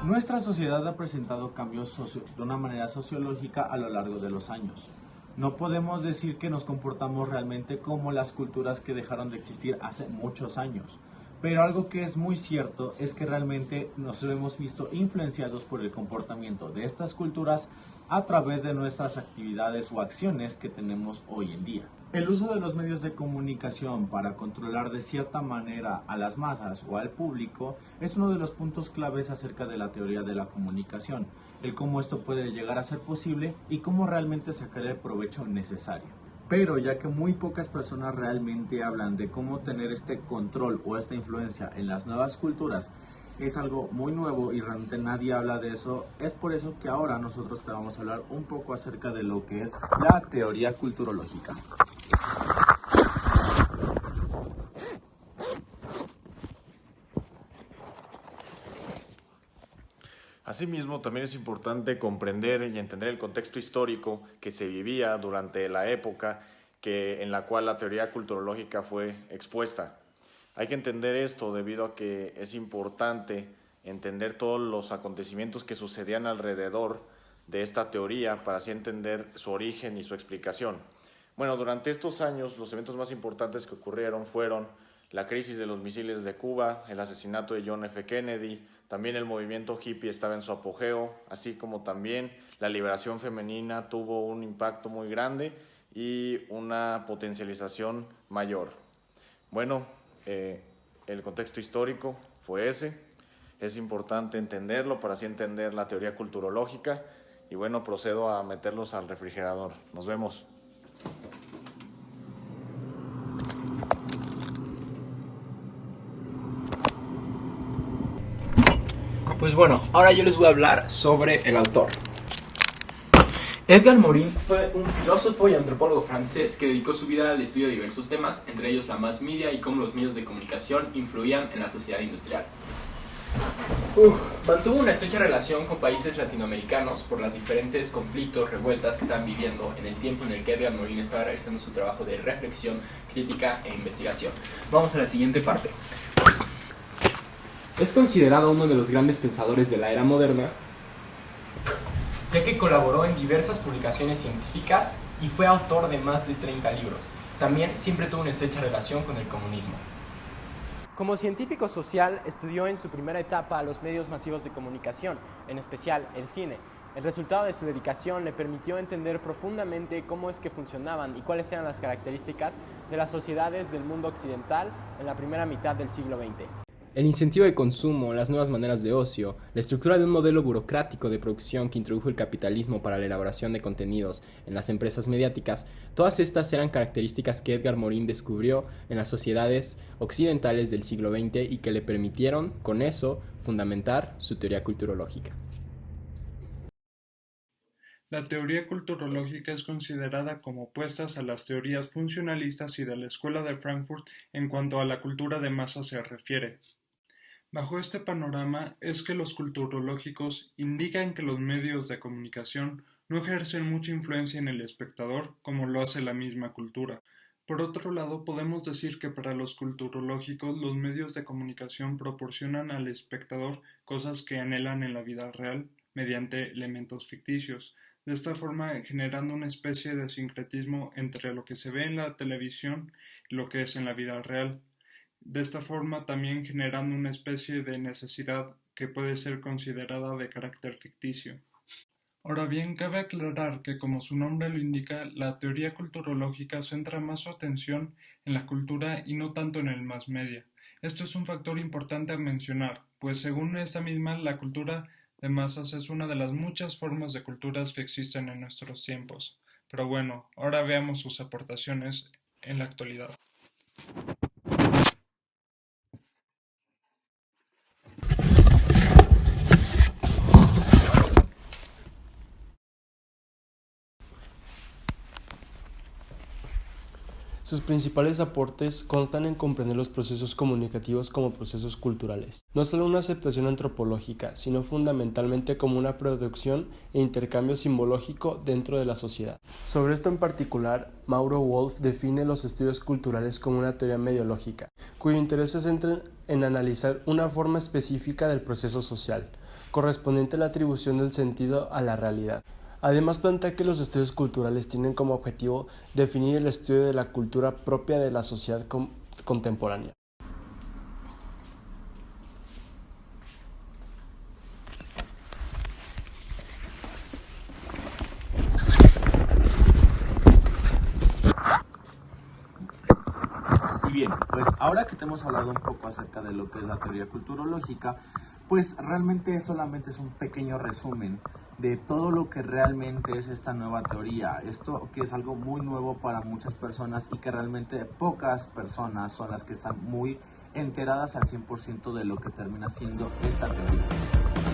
Nuestra sociedad ha presentado cambios de una manera sociológica a lo largo de los años. No podemos decir que nos comportamos realmente como las culturas que dejaron de existir hace muchos años, pero algo que es muy cierto es que realmente nos hemos visto influenciados por el comportamiento de estas culturas a través de nuestras actividades o acciones que tenemos hoy en día. El uso de los medios de comunicación para controlar de cierta manera a las masas o al público es uno de los puntos claves acerca de la teoría de la comunicación, el cómo esto puede llegar a ser posible y cómo realmente sacar el provecho necesario. Pero ya que muy pocas personas realmente hablan de cómo tener este control o esta influencia en las nuevas culturas, es algo muy nuevo y realmente nadie habla de eso, es por eso que ahora nosotros te vamos a hablar un poco acerca de lo que es la teoría culturológica. Asimismo, también es importante comprender y entender el contexto histórico que se vivía durante la época en la cual la teoría culturológica fue expuesta. Hay que entender esto debido a que es importante entender todos los acontecimientos que sucedían alrededor de esta teoría para así entender su origen y su explicación. Bueno, durante estos años los eventos más importantes que ocurrieron fueron la crisis de los misiles de Cuba, el asesinato de John F. Kennedy, también el movimiento hippie estaba en su apogeo, así como también la liberación femenina tuvo un impacto muy grande y una potencialización mayor. Bueno, el contexto histórico fue ese, es importante entenderlo para así entender la teoría culturológica y bueno, procedo a meterlos al refrigerador. Nos vemos. Pues bueno, ahora yo les voy a hablar sobre el autor. Edgar Morin fue un filósofo y antropólogo francés que dedicó su vida al estudio de diversos temas, entre ellos la mass media y cómo los medios de comunicación influían en la sociedad industrial. Mantuvo una estrecha relación con países latinoamericanos por los diferentes conflictos, revueltas que estaban viviendo en el tiempo en el que Edgar Morin estaba realizando su trabajo de reflexión, crítica e investigación. Vamos a la siguiente parte. Es considerado uno de los grandes pensadores de la era moderna, ya que colaboró en diversas publicaciones científicas y fue autor de más de 30 libros. También siempre tuvo una estrecha relación con el comunismo. Como científico social, estudió en su primera etapa los medios masivos de comunicación, en especial el cine. El resultado de su dedicación le permitió entender profundamente cómo es que funcionaban y cuáles eran las características de las sociedades del mundo occidental en la primera mitad del siglo XX. El incentivo de consumo, las nuevas maneras de ocio, la estructura de un modelo burocrático de producción que introdujo el capitalismo para la elaboración de contenidos en las empresas mediáticas, todas estas eran características que Edgar Morin descubrió en las sociedades occidentales del siglo XX y que le permitieron, con eso, fundamentar su teoría culturológica. La teoría culturológica es considerada como opuestas a las teorías funcionalistas y de la Escuela de Frankfurt en cuanto a la cultura de masa se refiere. Bajo este panorama es que los culturológicos indican que los medios de comunicación no ejercen mucha influencia en el espectador como lo hace la misma cultura. Por otro lado, podemos decir que para los culturológicos los medios de comunicación proporcionan al espectador cosas que anhelan en la vida real mediante elementos ficticios, de esta forma generando una especie de sincretismo entre lo que se ve en la televisión y lo que es en la vida real. De esta forma también generando una especie de necesidad que puede ser considerada de carácter ficticio. Ahora bien, cabe aclarar que como su nombre lo indica, la teoría culturológica centra más su atención en la cultura y no tanto en el mass media. Esto es un factor importante a mencionar, pues según esta misma, la cultura de masas es una de las muchas formas de culturas que existen en nuestros tiempos. Pero bueno, ahora veamos sus aportaciones en la actualidad. Sus principales aportes constan en comprender los procesos comunicativos como procesos culturales, no solo una aceptación antropológica, sino fundamentalmente como una producción e intercambio simbológico dentro de la sociedad. Sobre esto en particular, Mauro Wolff define los estudios culturales como una teoría mediológica, cuyo interés se centra en analizar una forma específica del proceso social, correspondiente a la atribución del sentido a la realidad. Además, plantea que los estudios culturales tienen como objetivo definir el estudio de la cultura propia de la sociedad contemporánea. Y bien, pues ahora que te hemos hablado un poco acerca de lo que es la teoría culturológica, pues realmente solamente es un pequeño resumen de todo lo que realmente es esta nueva teoría. Esto que es algo muy nuevo para muchas personas y que realmente pocas personas son las que están muy enteradas al 100% de lo que termina siendo esta teoría.